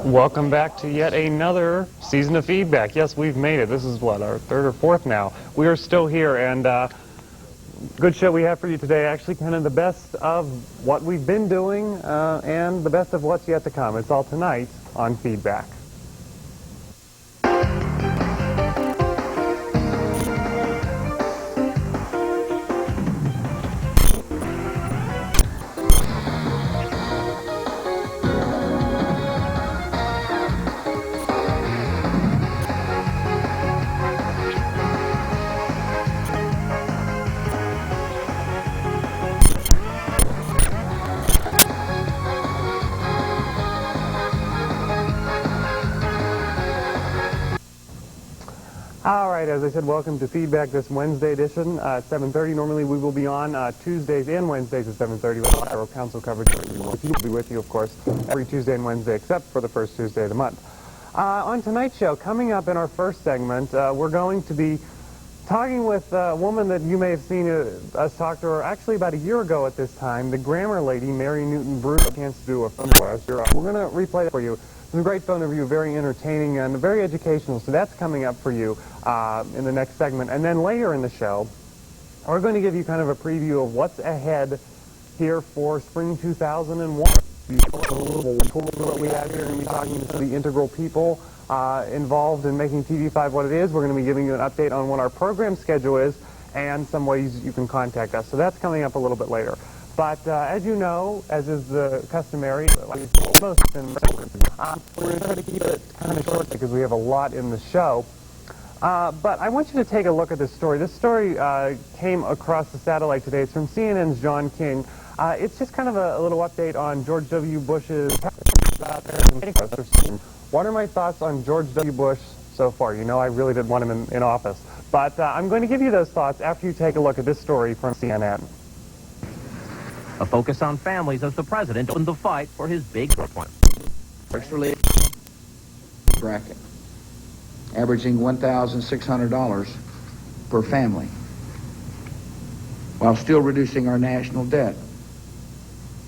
Welcome back to yet another season of Feedback. Yes, we've made it. This is what, our third or fourth now. We are still here, and good show we have for you today. Actually, kind of the best of what we've been doing and the best of what's yet to come. It's all tonight on Feedback. All right, as I said, welcome to Feedback, this Wednesday edition at 7:30. Normally we will be on Tuesdays and Wednesdays at 7:30 with our council coverage. We'll be with you, of course, every Tuesday and Wednesday except for the first Tuesday of the month. On tonight's show, coming up in our first segment, we're going to be talking with a woman that you may have seen us talk to her actually about a year ago at this time, the grammar lady, Mary Newton Bruce. A chance to do a film for us. We're going to replay it for you. It's a great phone interview, very entertaining and very educational, so that's coming up for you in the next segment. And then later in the show, we're going to give you kind of a preview of what's ahead here for spring 2001. What we have here, we're going to be talking to the integral people involved in making TV5 what it is. We're going to be giving you an update on what our program schedule is and some ways you can contact us. So that's coming up a little bit later. But as you know, as is the customary, most we're going to try to keep it kind of short because we have a lot in the show. But I want you to take a look at this story. This story came across the satellite today. It's from CNN's John King. It's just kind of a little update on George W. Bush's... What are my thoughts on George W. Bush so far? You know I really didn't want him in office. But I'm going to give you those thoughts after you take a look at this story from CNN. A focus on families as the president opened the fight for his big one. Relief bracket, averaging $1,600 per family, while still reducing our national debt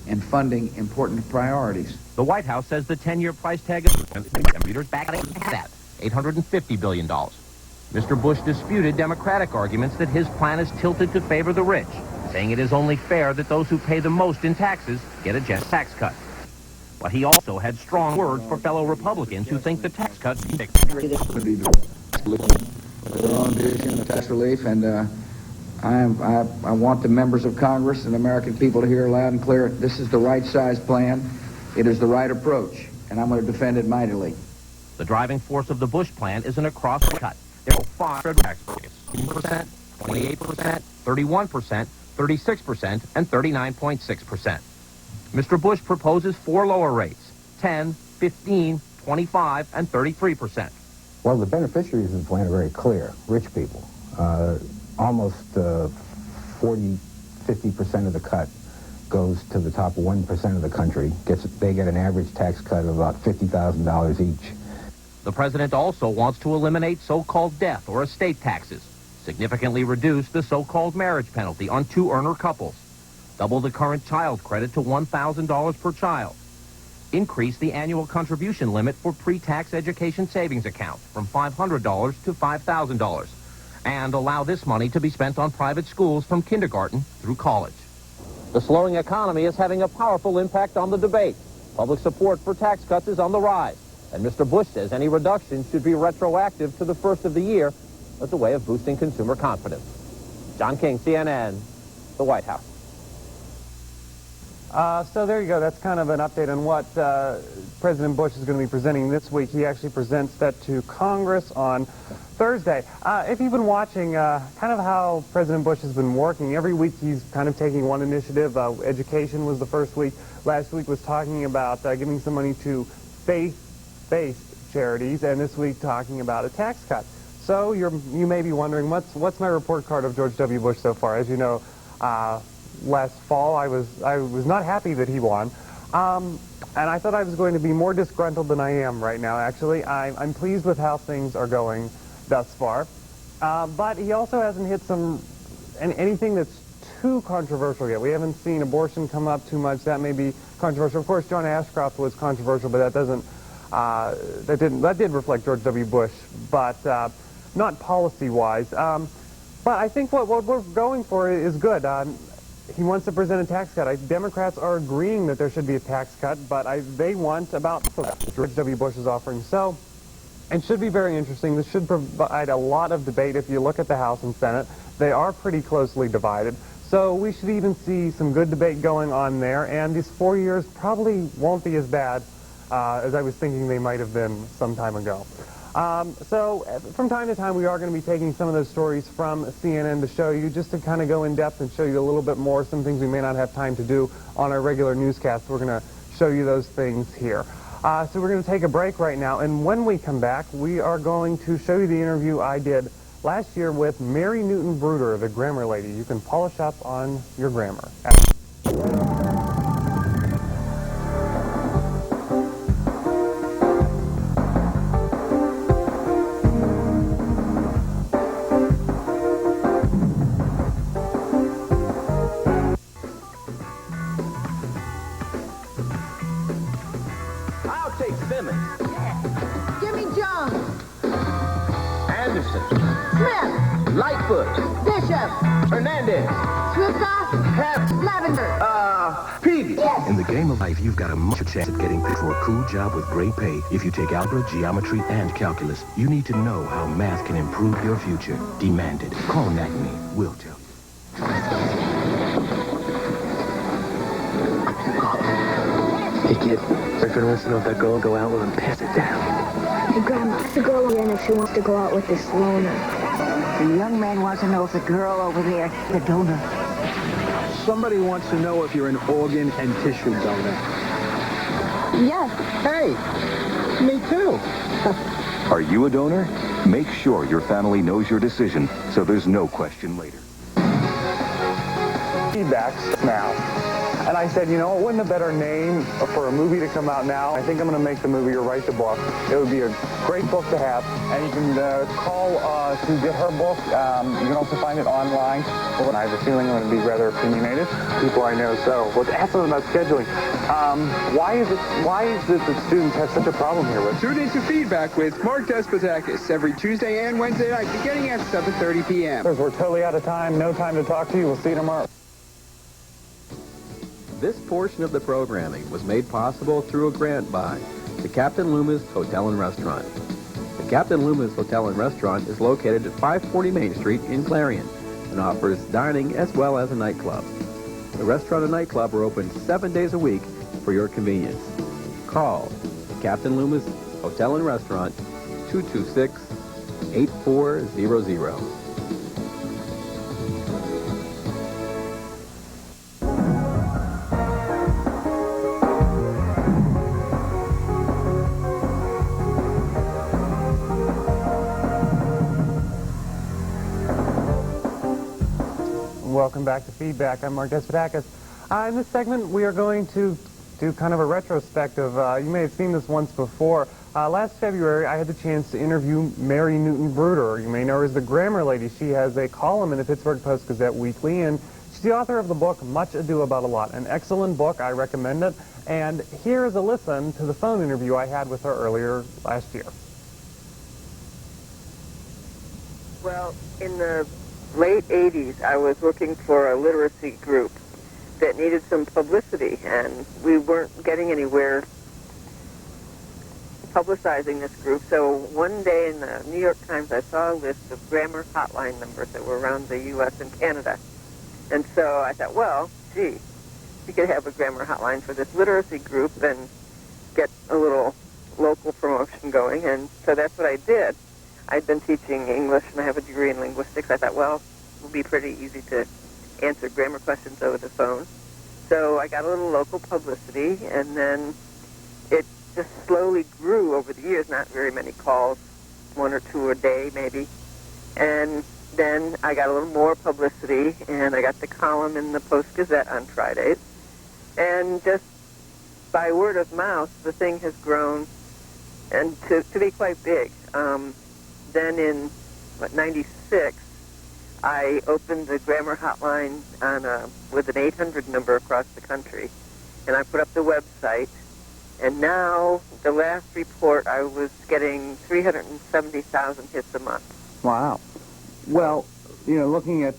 and funding important priorities. The White House says the 10-year price tag of readers back at that, $850 billion. Mr. Bush disputed Democratic arguments that his plan is tilted to favor the rich, saying it is only fair that those who pay the most in taxes get a generous tax cut. But he also had strong words for fellow Republicans who think the tax cut is Their own vision of tax relief, and I want the members of Congress and the American people to hear loud and clear, this is the right size plan, it is the right approach, and I'm going to defend it mightily. The driving force of the Bush plan is an across-the-board cut. There are 5 federal tax brackets: 20%, 28%, 31%, 36%, and 39.6%. Mr. Bush proposes 4 lower rates: 10, 15, 25, and 33%. Well, the beneficiaries of the plan are very clear. Rich people. Almost 40, 50% of the cut goes to the top 1% of the country. They get an average tax cut of about $50,000 each. The president also wants to eliminate so-called death or estate taxes, significantly reduce the so-called marriage penalty on 2-earner couples, double the current child credit to $1,000 per child, increase the annual contribution limit for pre-tax education savings accounts from $500 to $5,000, and allow this money to be spent on private schools from kindergarten through college. The slowing economy is having a powerful impact on the debate. Public support for tax cuts is on the rise, and Mr. Bush says any reduction should be retroactive to the first of the year as a way of boosting consumer confidence. John King, CNN, the White House. So there you go. That's kind of an update on what President Bush is going to be presenting this week. He actually presents that to Congress on Thursday. If you've been watching kind of how President Bush has been working, every week he's kind of taking one initiative. Education was the first week. Last week was talking about giving some money to faith-based charities, and this week talking about a tax cut. So you may be wondering, what's my report card of George W. Bush so far? As you know, last fall I was not happy that he won, and I thought I was going to be more disgruntled than I am right now. Actually, I'm pleased with how things are going thus far, but he also hasn't hit anything that's too controversial yet. We haven't seen abortion come up too much. That may be controversial. Of course, John Ashcroft was controversial, but that doesn't That did reflect George W. Bush, but not policy-wise. But I think what we're going for is good. He wants to present a tax cut. Democrats are agreeing that there should be a tax cut, but they want about what George W. Bush is offering. So it should be very interesting. This should provide a lot of debate. If you look at the House and Senate, they are pretty closely divided. So we should even see some good debate going on there, and these 4 years probably won't be as bad as I was thinking they might have been some time ago. So from time to time, we are going to be taking some of those stories from CNN to show you, just to kind of go in depth and show you a little bit more, some things we may not have time to do on our regular newscast. We're going to show you those things here. So we're going to take a break right now, and when we come back, we are going to show you the interview I did last year with Mary Newton Bruder, the grammar lady. You can polish up on your grammar. I'll take Simmons. Give me Jones, Anderson. Smith, Lightfoot. Bishop, Hernandez. Swifka, Hep. Lavender. Peavy. In the game of life, you've got a much chance at getting picked for a cool job with great pay. If you take algebra, geometry, and calculus, you need to know how math can improve your future. Demand it. Call Nat and me. We'll tell you. Hey, kid. Boyfriend wants to know if that girl will go out with him. Pass it down. Hey, Grandma, ask the girl again if she wants to go out with this loner. The young man wants to know if the girl over there, the donor. Somebody wants to know if you're an organ and tissue donor. Yes. Hey, me too. Are you a donor? Make sure your family knows your decision so there's no question later. Feedbacks now. And I said, you know, it wouldn't a better name for a movie to come out now? I think I'm going to make the movie or write the book. It would be a great book to have. And you can call to get her book. You can also find it online. Well, I have a feeling I'm going to be rather opinionated. People I know so. Well, ask them about scheduling. Why is it that students have such a problem here with? Tune into Feedback with Mark Despotakis every Tuesday and Wednesday night beginning at 7:30 p.m. We're totally out of time. No time to talk to you. We'll see you tomorrow. This portion of the programming was made possible through a grant by the Captain Loomis Hotel and Restaurant. The Captain Loomis Hotel and Restaurant is located at 540 Main Street in Clarion and offers dining as well as a nightclub. The restaurant and nightclub are open 7 days a week for your convenience. Call the Captain Loomis Hotel and Restaurant 226-8400. Welcome back to Feedback. I'm Mark Despotakis. In this segment, we are going to do kind of a retrospective. You may have seen this once before. Last February, I had the chance to interview Mary Newton Bruder. You may know her as the grammar lady. She has a column in the Pittsburgh Post-Gazette Weekly, and she's the author of the book Much Ado About a Lot. An excellent book. I recommend it. And here is a listen to the phone interview I had with her earlier last year. Well, in the late 80s, I was working for a literacy group that needed some publicity, and we weren't getting anywhere publicizing this group. So one day in the New York Times, I saw a list of grammar hotline numbers that were around the U.S. and Canada. And so I thought, well, gee, we could have a grammar hotline for this literacy group and get a little local promotion going. And so that's what I did. I'd been teaching English, and I have a degree in linguistics. I thought, well, it would be pretty easy to answer grammar questions over the phone. So I got a little local publicity, and then it just slowly grew over the years, not very many calls, 1 or 2 a day maybe. And then I got a little more publicity, and I got the column in the Post-Gazette on Fridays. And just by word of mouth, the thing has grown and to be quite big. Then in, 96, I opened the grammar hotline with an 800 number across the country. And I put up the website, And now, the last report, I was getting 370,000 hits a month. Wow. Well, looking at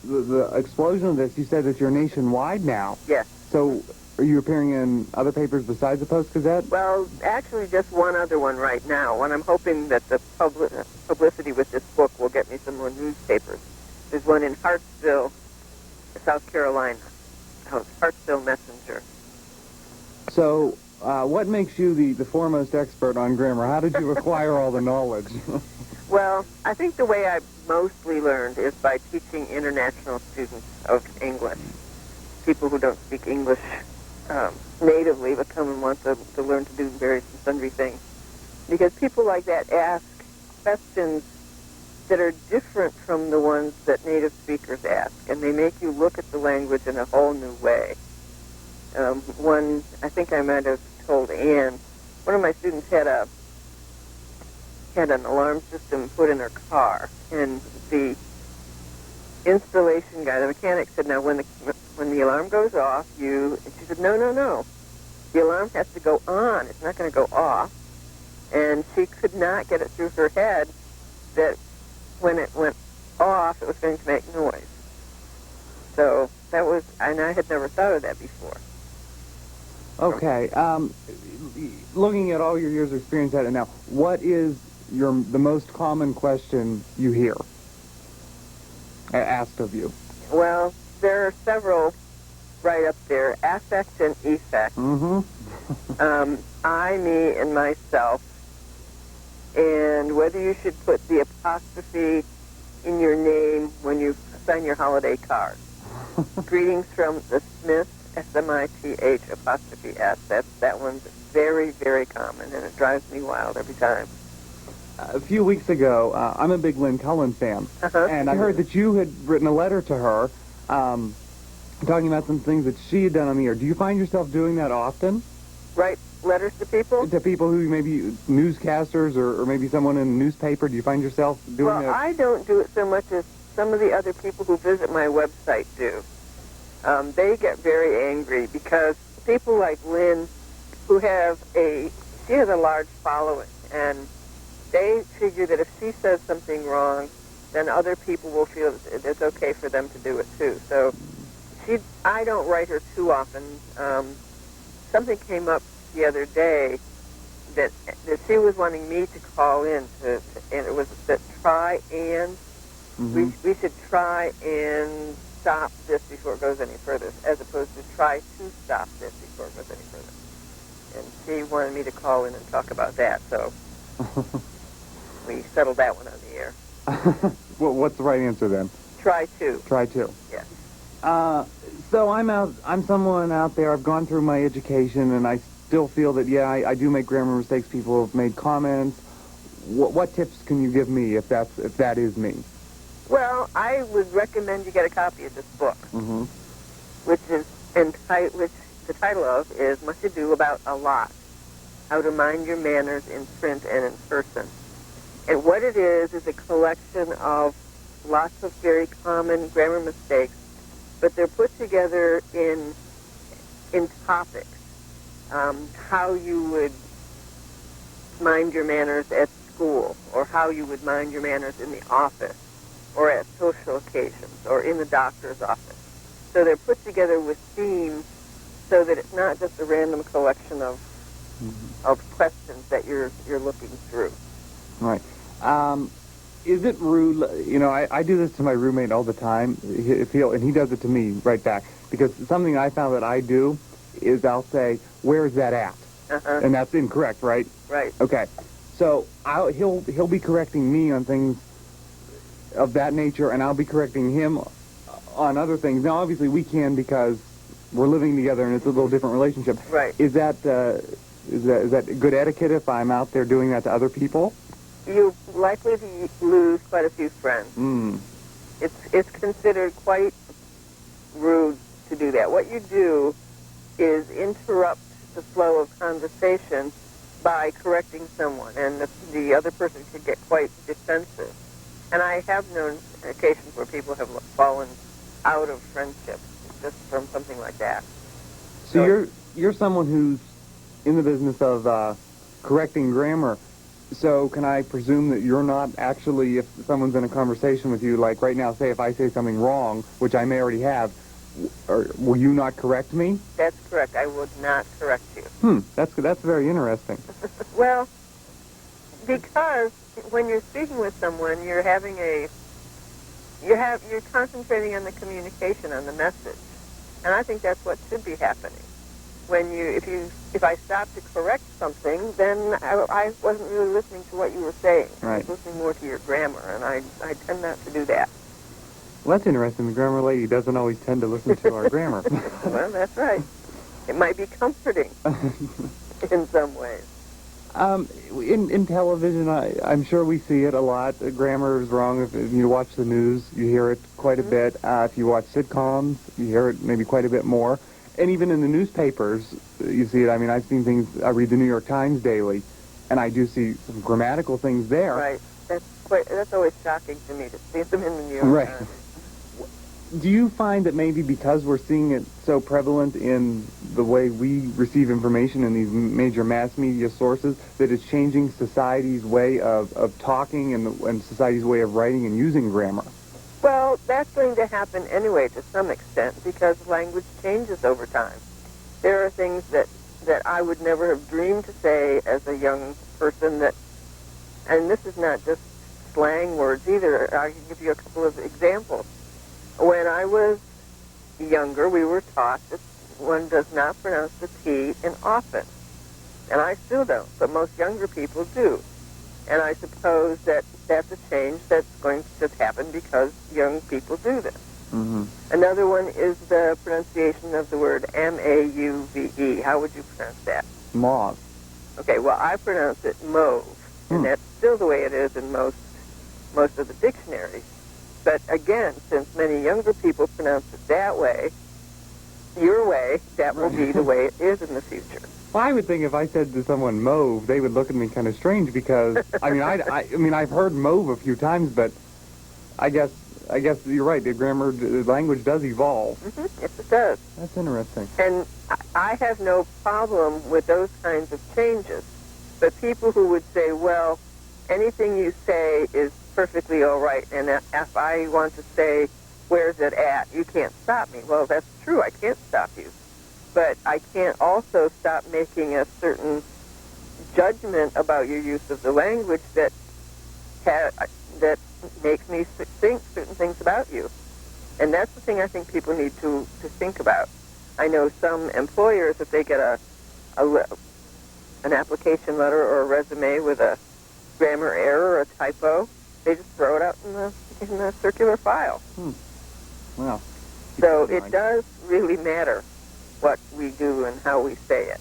the explosion of this, you said that you're nationwide now. Yes. So, are you appearing in other papers besides the Post-Gazette? Well, actually, just one other one right now, and I'm hoping that the publicity with this book will get me some more newspapers. There's one in Hartsville, South Carolina. Hartsville Messenger. So, what makes you the foremost expert on grammar? How did you acquire all the knowledge? Well, I think the way I mostly learned is by teaching international students of English. People who don't speak English natively but come and want to learn to do various and sundry things. Because people like that ask questions that are different from the ones that native speakers ask, and they make you look at the language in a whole new way. One, I think I might have told Anne, one of my students had an alarm system put in her car, and the installation guy, the mechanic, said, now when the alarm goes off, and she said, no, the alarm has to go on. It's not going to go off. And she could not get it through her head that when it went off, it was going to make noise. So and I had never thought of that before. Okay. Looking at all your years of experience at it now, what is the most common question you hear asked of you? Well, there are several right up there, affect and effect. Mm-hmm. I, me, and myself, and whether you should put the apostrophe in your name when you sign your holiday card. Greetings from the Smith, S-M-I-T-H, apostrophe S. That one's very, very common, and it drives me wild every time. A few weeks ago, I'm a big Lynn Cullen fan, and I heard that you had written a letter to her talking about some things that she had done on the air. Do you find yourself doing that often? Write letters to people? To people who maybe newscasters or maybe someone in a newspaper. Do you find yourself doing that? Well, I don't do it so much as some of the other people who visit my website do. They get very angry because people like Lynn, she has a large following, and they figure that if she says something wrong, then other people will feel it's okay for them to do it too. So I don't write her too often. Something came up the other day that she was wanting me to call in and it was that try and we should try and stop this before it goes any further, as opposed to try to stop this before it goes any further. And she wanted me to call in and talk about that, so we settled that one on the air. Well, what's the right answer then? Try to. Try to. Yes. So I'm someone out there. I've gone through my education, and I still feel that I do make grammar mistakes. People have made comments. What tips can you give me if that is me? Well, I would recommend you get a copy of this book, which the title of is Much Ado About a Lot: How to Mind Your Manners in Print and in Person. And what it is a collection of lots of very common grammar mistakes, but they're put together in topics. How you would mind your manners at school, or how you would mind your manners in the office, or at social occasions, or in the doctor's office. So they're put together with themes so that it's not just a random collection of questions that you're looking through. Right. Is it rude? I do this to my roommate all the time, and he does it to me right back. Because something I found that I do is I'll say, "Where's that at?" And that's incorrect, right? Right. Okay. So he'll be correcting me on things of that nature, and I'll be correcting him on other things. Now, obviously, we can because we're living together, and it's a little different relationship. Right. Is that good etiquette if I'm out there doing that to other people? You're likely to lose quite a few friends. It's considered quite rude to do that. What you do is interrupt the flow of conversation by correcting someone, and the other person could get quite defensive. And I have known occasions where people have fallen out of friendship just from something like that. So you're someone who's in the business of correcting grammar. So can I presume that you're not actually, if someone's in a conversation with you, like right now, say if I say something wrong, which I may already have, will you not correct me? That's correct. I would not correct you. That's very interesting. Well, because when you're speaking with someone, you're concentrating on the communication, on the message, and I think that's what should be happening. If I stopped to correct something, then I wasn't really listening to what you were saying. Right. I was listening more to your grammar, and I tend not to do that. Well, that's interesting. The grammar lady doesn't always tend to listen to our grammar. Well, that's right. It might be comforting in some ways. In television, I'm sure we see it a lot. Grammar is wrong. If you watch the news, you hear it quite a bit. If you watch sitcoms, you hear it maybe quite a bit more. And even in the newspapers, you see it. I mean, I've seen things. I read the New York Times daily, and I do see some grammatical things there. Right. That's always shocking to me to see them in the New York Times. Do you find that maybe because we're seeing it so prevalent in the way we receive information in these major mass media sources, that it's changing society's way of talking and society's way of writing and using grammar? Well, that's going to happen anyway to some extent because language changes over time. There are things that I would never have dreamed to say as a young person and this is not just slang words either. I can give you a couple of examples. When I was younger, we were taught that one does not pronounce the T in often. And I still don't, but most younger people do. And I suppose that that's a change that's going to happen because young people do this. Mm-hmm. Another one is the pronunciation of the word M-A-U-V-E. How would you pronounce that? Mauve. Okay, well, I pronounce it mauve, and that's still the way it is in most of the dictionaries. But again, since many younger people pronounce it that way, your way, that will be the way it is in the future. Well, I would think if I said to someone mauve, they would look at me kind of strange because I mean I've heard mauve a few times, but I guess you're right. The language does evolve. Mm-hmm. Yes, it does. That's interesting. And I have no problem with those kinds of changes. But people who would say, well, anything you say is perfectly all right, and if I want to say, where's it at, you can't stop me. Well, that's true. I can't stop you. But I can't also stop making a certain judgment about your use of the language that makes me think certain things about you. And that's the thing I think people need to think about. I know some employers, if they get an application letter or a resume with a grammar error or a typo, they just throw it out in the circular file. Well, so it does really matter what we do and how we say it.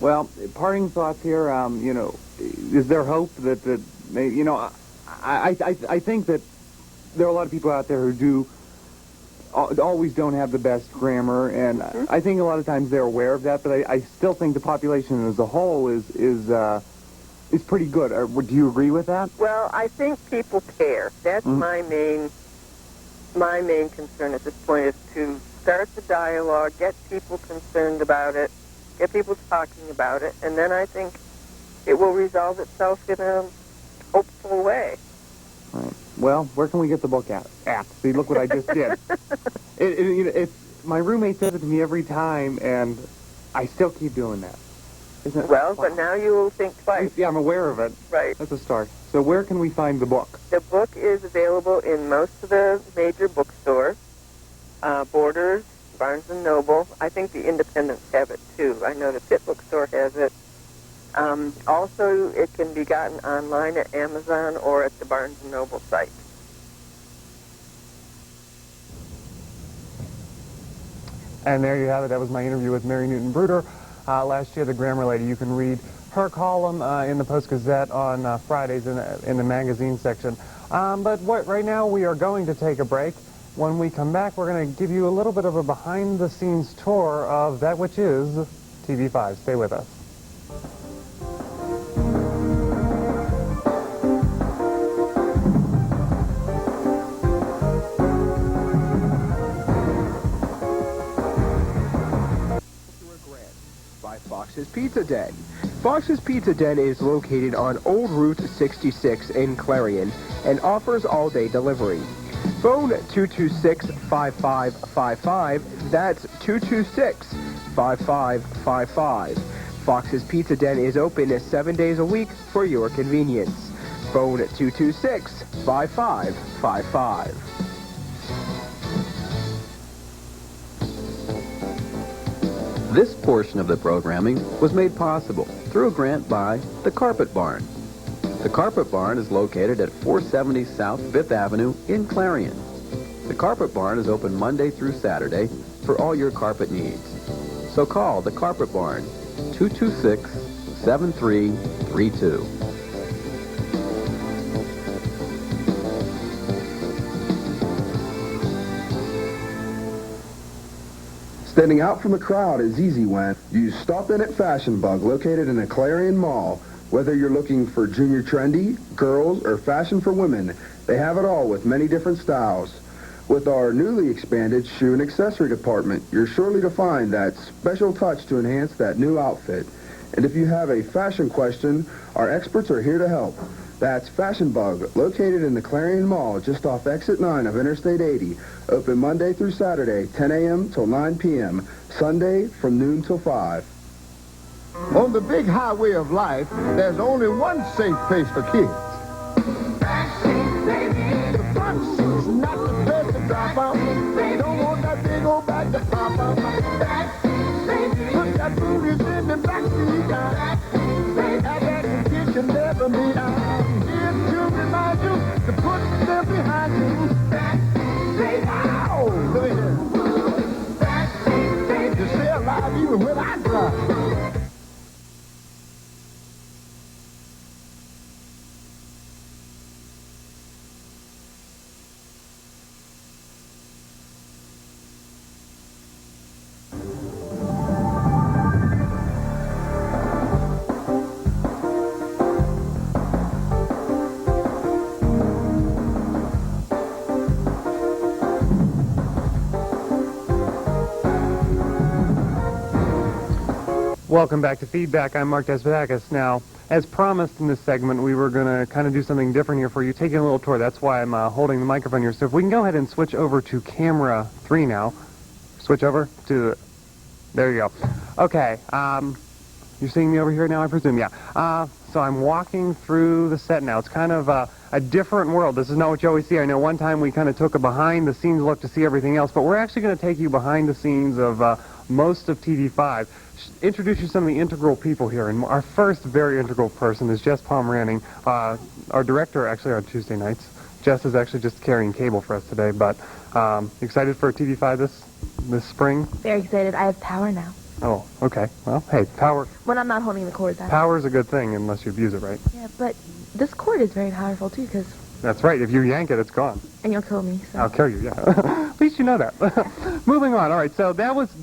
Well, parting thoughts here. Is there hope that I think that there are a lot of people out there who always don't have the best grammar, and I think a lot of times they're aware of that. But I still think the population as a whole is pretty good. Do you agree with that? Well, I think people care. That's my main concern at this point, is to start the dialogue, get people concerned about it, get people talking about it, and then I think it will resolve itself in a hopeful way. Right. Well, where can we get the book at? See, look what I just did. My roommate says it to me every time, and I still keep doing that. Isn't it? Well, but now you will think twice. Yeah, I'm aware of it. Right. That's a start. So where can we find the book? The book is available in most of the major bookstores, Borders, Barnes & Noble. I think the independents have it, too. I know the Pitt bookstore has it. Also, it can be gotten online at Amazon or at the Barnes & Noble site. And there you have it. That was my interview with Mary Newton Bruder last year, the Grammar Lady. You can read her column in the Post-Gazette on Fridays in the magazine section. But right now we are going to take a break. When we come back, we're going to give you a little bit of a behind-the-scenes tour of that which is TV5. Stay with us. Fox's Pizza Den. Fox's Pizza Den is located on Old Route 66 in Clarion and offers all-day delivery. Phone 226-5555. That's 226-5555. Fox's Pizza Den is open 7 days a week for your convenience. Phone 226-5555. This portion of the programming was made possible through a grant by the Carpet Barn. The Carpet Barn is located at 470 South 5th Avenue in Clarion. The Carpet Barn is open Monday through Saturday for all your carpet needs. So call the Carpet Barn, 226-7332. Standing out from the crowd is easy when you stop in at Fashion Bug, located in the Clarion Mall. Whether you're looking for junior trendy, girls, or fashion for women, they have it all with many different styles. With our newly expanded shoe and accessory department, you're surely to find that special touch to enhance that new outfit. And if you have a fashion question, our experts are here to help. That's Fashion Bug, located in the Clarion Mall, just off Exit 9 of Interstate 80. Open Monday through Saturday, 10 a.m. till 9 p.m. Sunday from noon till 5. On the big highway of life, there's only one safe place for kids. The front seat's not the best to drop out. They don't want that big old bag to pop out. Put that booties in the back seat. Have that kid can never be out. Here to remind you to put them behind you. Ow! Look at here. You stay alive even when I drive. Welcome back to Feedback. I'm Mark Despotakis. Now, as promised in this segment, we were going to kind of do something different here for you, taking a little tour. That's why I'm holding the microphone here. So if we can go ahead and switch over to camera 3 now. Switch over to... There you go. Okay. You're seeing me over here now, I presume? Yeah. So I'm walking through the set now. It's kind of a different world. This is not what you always see. I know one time we kind of took a behind-the-scenes look to see everything else, but we're actually going to take you behind the scenes of most of TV5. Introduce you to some of the integral people here. And our first very integral person is Jess Pomeranning, our director actually on Tuesday nights. Jess is actually just carrying cable for us today, but excited for TV5 this spring? Very excited. I have power now. Oh, okay. Well, hey, power... When I'm not holding the cord, that's... Power's a good thing unless you abuse it, right? Yeah, but this cord is very powerful, too, because... That's right. If you yank it, it's gone. And you'll kill me, so... I'll kill you, yeah. At least you know that. Moving on. All right, so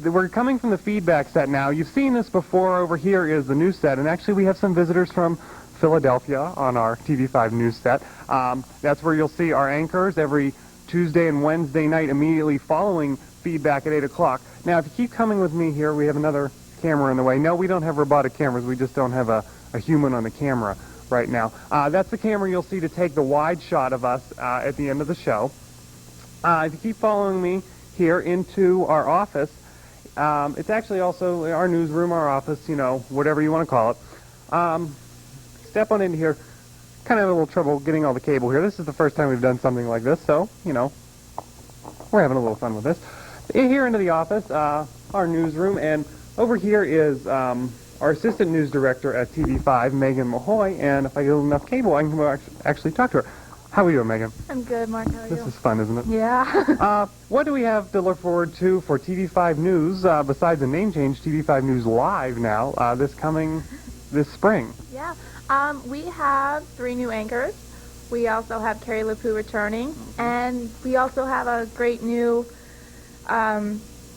we're coming from the feedback set now. You've seen this before. Over here is the news set, and actually we have some visitors from Philadelphia on our TV5 news set. That's where you'll see our anchors every Tuesday and Wednesday night immediately following feedback at 8 o'clock. Now, if you keep coming with me here, we have another camera in the way. No, we don't have robotic cameras. We just don't have a human on the camera right now. That's the camera you'll see to take the wide shot of us at the end of the show. If you keep following me here into our office, it's actually also our newsroom, our office, you know, whatever you want to call it. Step on into here. Kind of had a little trouble getting all the cable here. This is the first time we've done something like this, so, you know, we're having a little fun with this. Here into the office, our newsroom, and over here is our assistant news director at TV5, Megan Mahoy, and if I get enough cable, I can actually talk to her. How are you doing, Megan? I'm good, Mark. How are you? This is fun, isn't it? Yeah. What do we have to look forward to for TV5 News, besides the name change, TV5 News Live now, this spring? Yeah. We have 3 new anchors. We also have Carrie LaPoo returning, and we also have a great new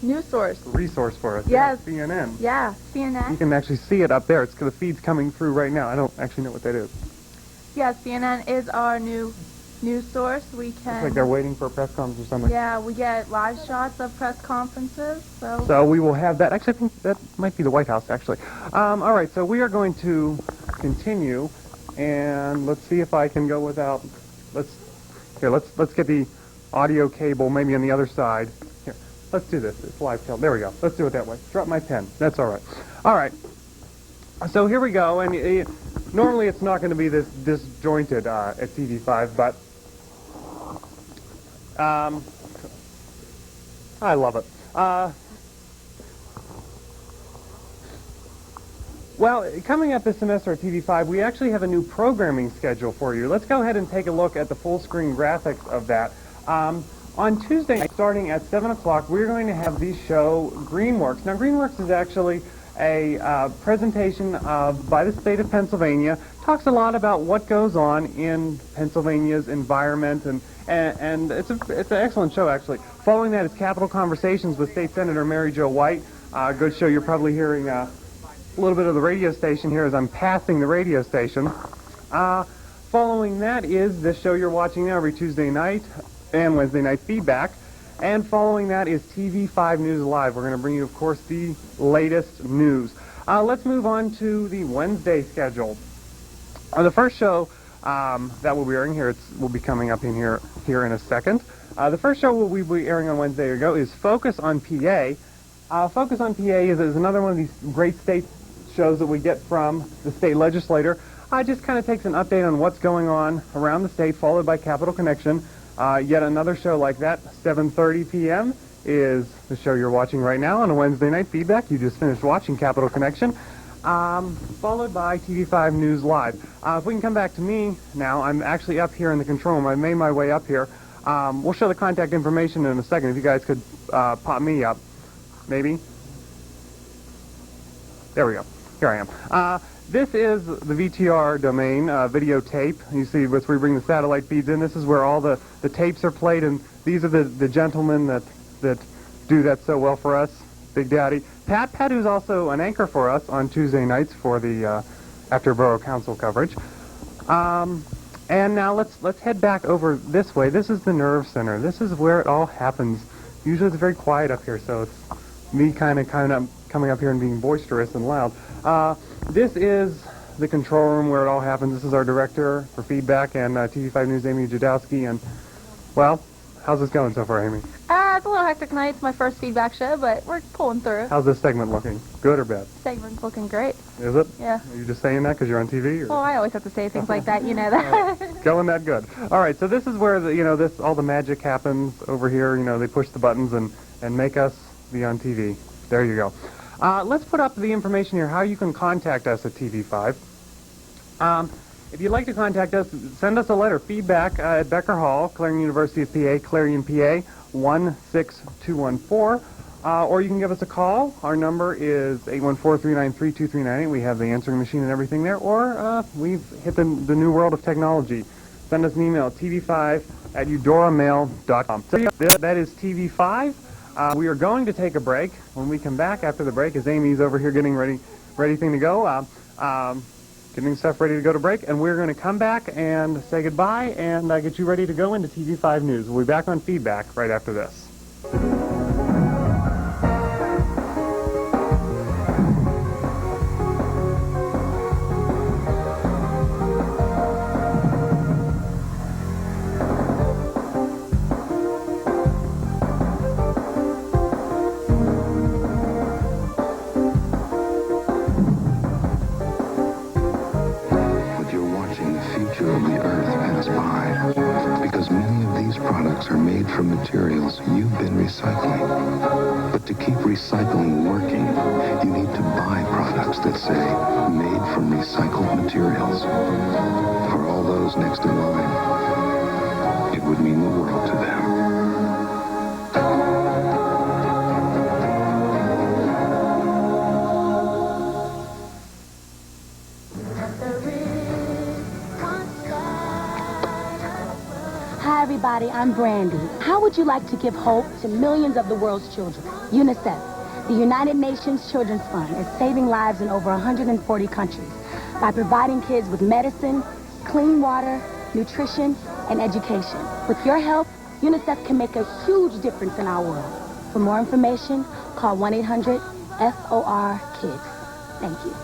news source. Resource for us. Yes. Yeah, CNN. Yeah, CNN. You can actually see it up there. The feed's coming through right now. I don't actually know what that is. Yeah, CNN is our new news source. We Looks can... like they're waiting for a press conference or something. Yeah, we get live shots of press conferences, so... So we will have that. Actually, I think that might be the White House, actually. All right, so we are going to continue, and let's see if I can go without... Let's get the audio cable maybe on the other side. Here, let's do this. It's live tail. There we go. Let's do it that way. Drop my pen. That's all right. All right. So here we go, and normally it's not going to be this disjointed at TV5, but I love it. Well, coming up this semester at TV5, we actually have a new programming schedule for you. Let's go ahead and take a look at the full-screen graphics of that. On Tuesday, starting at 7 o'clock, we're going to have the show Greenworks. Now, Greenworks is actually a presentation by the state of Pennsylvania. Talks a lot about what goes on in Pennsylvania's environment, and it's an excellent show, actually. Following that is Capital Conversations with State Senator Mary Jo White. Good show. You're probably hearing a little bit of the radio station here as I'm passing the radio station. Following that is this show you're watching now every Tuesday night and Wednesday night, Feedback. And following that is TV5 News Live. We're going to bring you, of course, the latest news. Let's move on to the Wednesday schedule. The first show that we'll be airing here, will be coming up in here in a second. The first show we'll be airing on Wednesday is Focus on PA. Focus on PA is another one of these great state shows that we get from the state legislator. Just kind of takes an update on what's going on around the state, followed by Capital Connection. Yet another show like that, 7:30 p.m. is the show you're watching right now on a Wednesday night, Feedback. You just finished watching Capital Connection, followed by TV5 News Live. If we can come back to me now, I'm actually up here in the control room. I made my way up here. We'll show the contact information in a second. If you guys could pop me up, maybe. There we go. Here I am. This is the VTR domain, videotape. You see, as we bring the satellite feeds in, this is where all the tapes are played, and these are the gentlemen that do that so well for us. Big Daddy. Pat, who's also an anchor for us on Tuesday nights for the after Borough Council coverage. And now let's head back over this way. This is the Nerve Center. This is where it all happens. Usually it's very quiet up here, so it's me kind of coming up here and being boisterous and loud. This is the control room where it all happens. This is our director for Feedback and TV5 News, Amy Jadowski. And, well, how's this going so far, Amy? It's a little hectic tonight. It's my first Feedback show, but we're pulling through. How's this segment looking? Good or bad? Segment's looking great. Is it? Yeah. Are you just saying that because you're on TV? Or? Well, I always have to say things like that. You know that. Going that good. All right, so this is where all the magic happens over here. They push the buttons and make us be on TV. There you go. Let's put up the information here, how you can contact us at TV5. If you'd like to contact us, send us a letter, feedback at Becker Hall, Clarion University of PA, Clarion, PA, 16214. Or you can give us a call. Our number is 814-393-2398. We have the answering machine and everything there. Or we've hit the new world of technology. Send us an email, tv5@eudoramail.com. So that is TV5. We are going to take a break. When we come back after the break, as Amy's over here getting ready to go, getting stuff ready to go to break, and we're going to come back and say goodbye and get you ready to go into TV5 News. We'll be back on Feedback right after this. Are made from materials you've been recycling. But to keep recycling working, you need to buy products that say, made from recycled materials. For all those next in line, it would mean the world to them. Hi everybody, I'm Brandy. How would you like to give hope to millions of the world's children? UNICEF, the United Nations Children's Fund, is saving lives in over 140 countries by providing kids with medicine, clean water, nutrition, and education. With your help, UNICEF can make a huge difference in our world. For more information, call 1-800-FOR-KIDS. Thank you.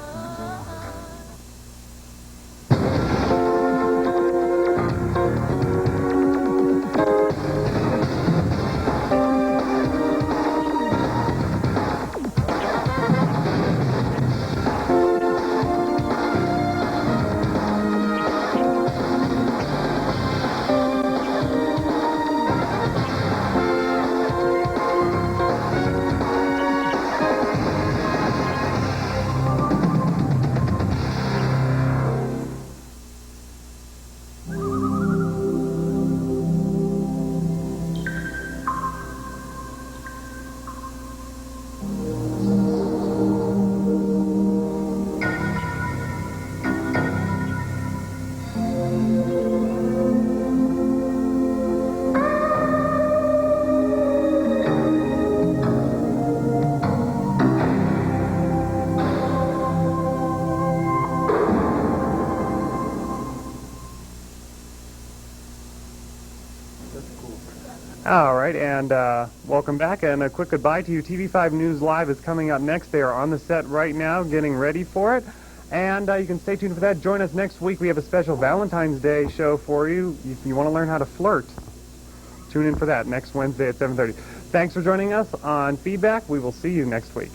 All right, and welcome back, and a quick goodbye to you. TV5 News Live is coming up next. They are on the set right now, getting ready for it, and you can stay tuned for that. Join us next week. We have a special Valentine's Day show for you. If you want to learn how to flirt, tune in for that next Wednesday at 7:30. Thanks for joining us on Feedback. We will see you next week.